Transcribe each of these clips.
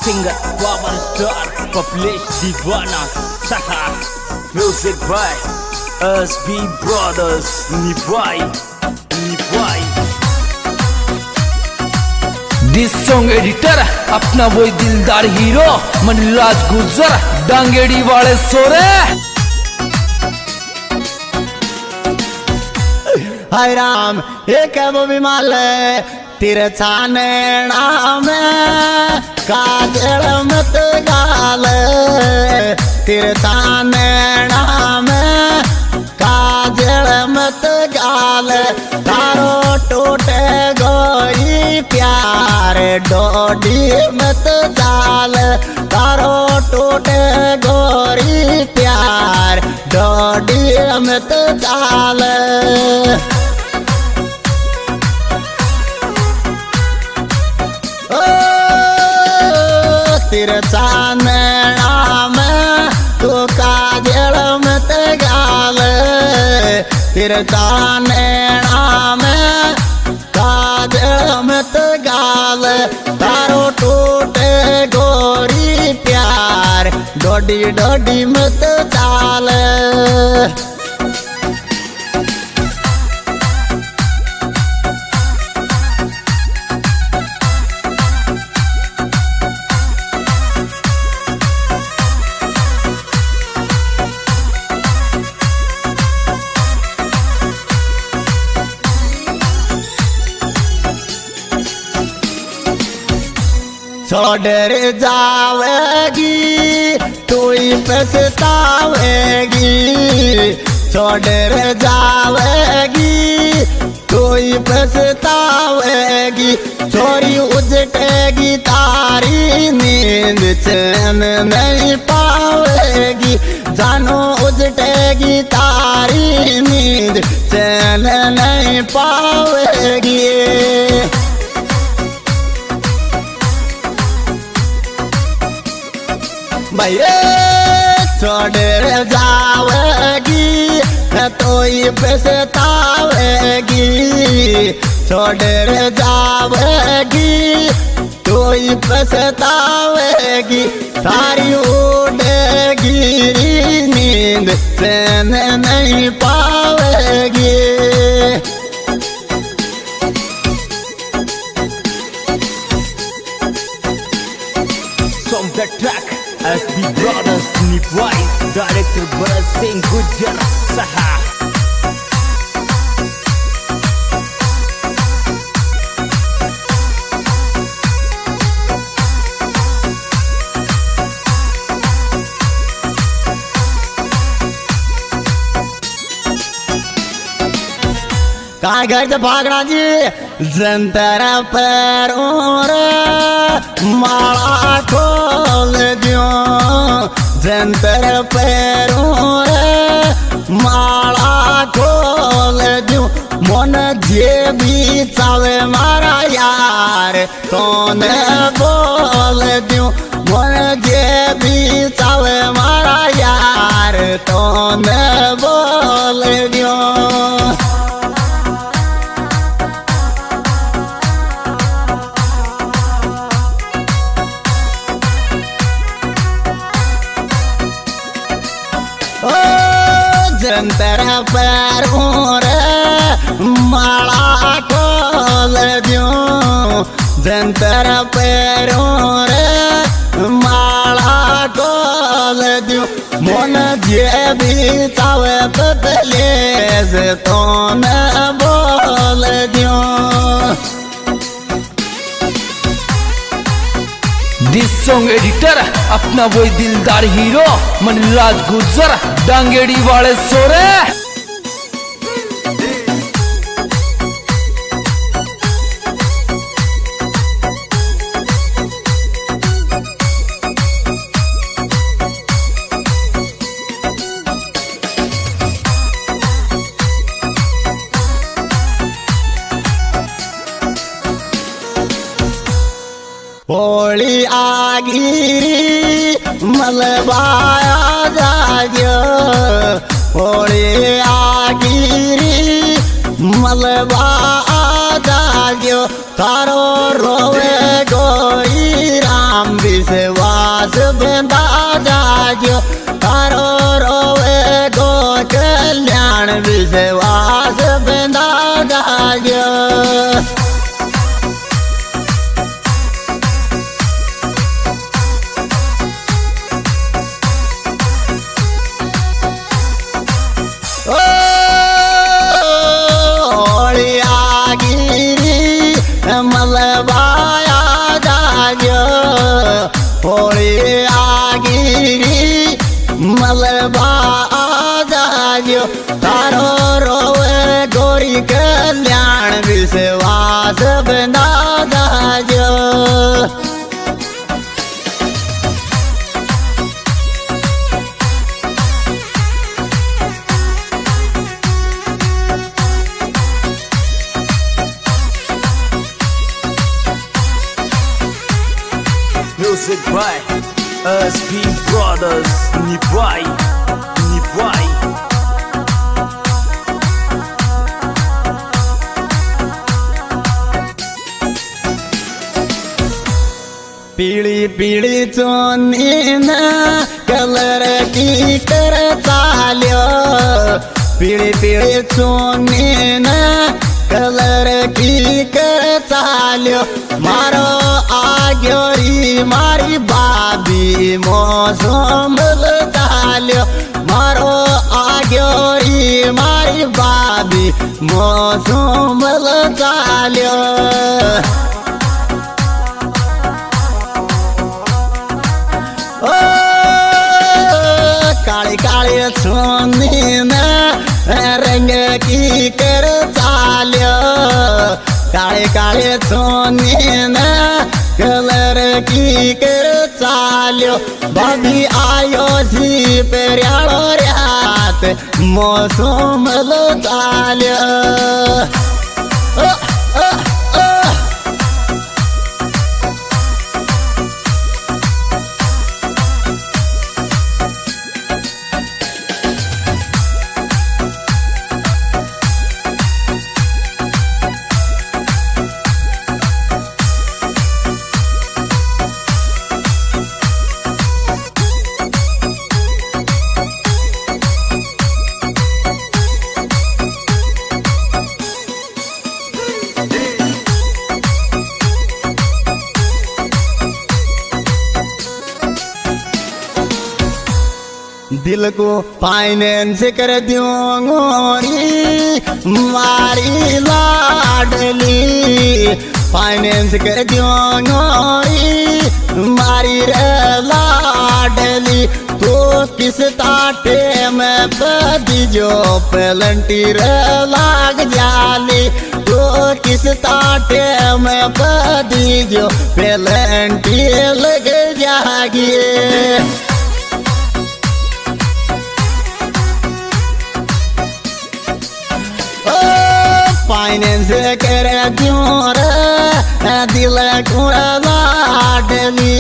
singer, power star, Population Divana, Saha. Music by SB Brothers, Nivai. This song editor अपना वही दिलदार hero Manraj Gurjar डांगेड़ी वाले सोरे। हाय राम एक वो विमाल तिरछा नैना में काजल मत गाल, तिरछा नैना में काजल मत गाल, तारो टूटे गोरी प्यार डोडी मत जाल, तारो टूटे गोरी प्यार डोडी मत जाल। तिरछा नैना में तू काजल मत गाल, तिरछा नैना में काजल मत गाल, तारो टूटे गोरी प्यार डोडी डोडी मत चाल। छोड़ जावेगी तू ही पछतावेगी, छोड़ जावेगी तू ही पछतावेगी, छोरी उजटेगी तारी नींद चैन नहीं पावेगी, जानो उजटेगी तारी नींद चैन नहीं पावेगी। भैया छोड़ जावेगी तो ही पछतावेगी, छोड़ जावेगी तो ही पछतावेगी, सारी उड़ेगी नींद चैन नहीं पावेगी। From the track SB Brothers, Nivai. Director Bharat Singh Gujjar, Saha. कहाँ घर से भागना जी जंतर पैरों रे माला खोल दियो, जंतर पैरों रे माला खोल दियो, मन जे भी चावे मारा यार तोने बोल दियो, मन जे भी चावे मारा यार तोने बोल दियो। जंतर पैरों रे माला खोल दियो, जंतर पैरों रे माला खोल दियो, मन जे भी चावे बदले से तो न बोल दियो। दिस सॉन्ग एडिटर अपना वही दिलदार हीरो मनराज गुर्जर डांगेड़ी वाले सोरे। होली आगिरी मलबाया जाग्यो, होली आगिरी मलबा जाग्यो, तारो रोवे गोरी राम भी से मलबाया जाग्यो होली आगिरी मलबा जाग्यो तारो रोवे गोरी कल्याण विश्वास बना जाग्यो Music by SB Brothers Nivai पीली पीली चोनी न कलर की कर चाल्यो पीली पीली चोनी न कलर की कर चाल्यो मारो आग्योरी मारी बाबी मौसम चाल्यो मारो आग्योरी मारी बाबी मौसम चाल्यो काली काली सोनी न रंग की कर चाल्यो काले काले सोनी न कलर की कर चाल्यो भाभी आयो सी पेरियालो रात मौसम चाल्यो दिल को फाइनेंस कर दूंगी मारी लाडली फाइनेंस कर दूंगी मारी रे लाडली तो किस ताटे में बदी जो पेलंटी रे लाग जाली तो किस ताटे में बदी जो पेलंटी लग जागी फाइनेंस कर दूर दिल को लाडली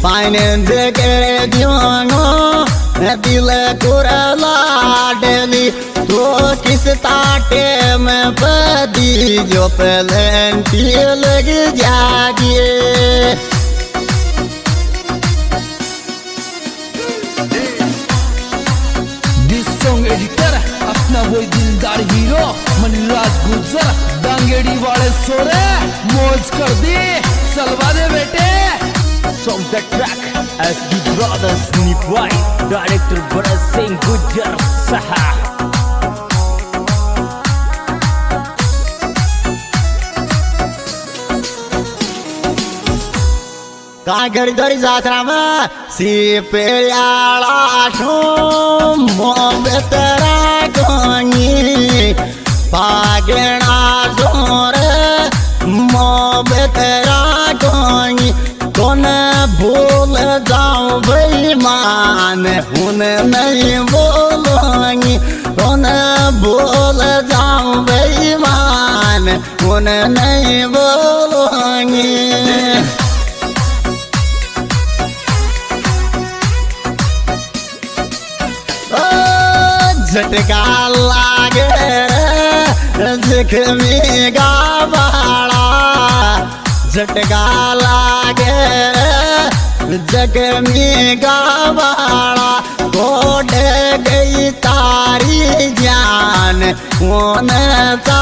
फाइनेंस कर दूंगा दिल को लाडली तो किस ताटे में बदी जो पेलंटी लग जागिए दिस सॉन्ग एडिटर अपना वही दिलदार हीरो मनराज गुर्जर डांगेड़ी वाले सोरे मौज कर दी सलवा दे बेटे From the track SB Brothers Nivai Director Bharat Singh Gujjar Saha कागर दरी जात्रा में सी पेरियाला शोम मोबेतरा गोंगी पागना जोर मोबेतरा गोंगी कौन भूल जाऊं बेईमान हुन नहीं बोलूंगी कौन भूल जाऊं बेईमान हुन नहीं बोलूंगी झटका लागे जख्मी गाबाड़ा झटका लागे जख्मी गाबाड़ा कोड गई तारी जान कौन सा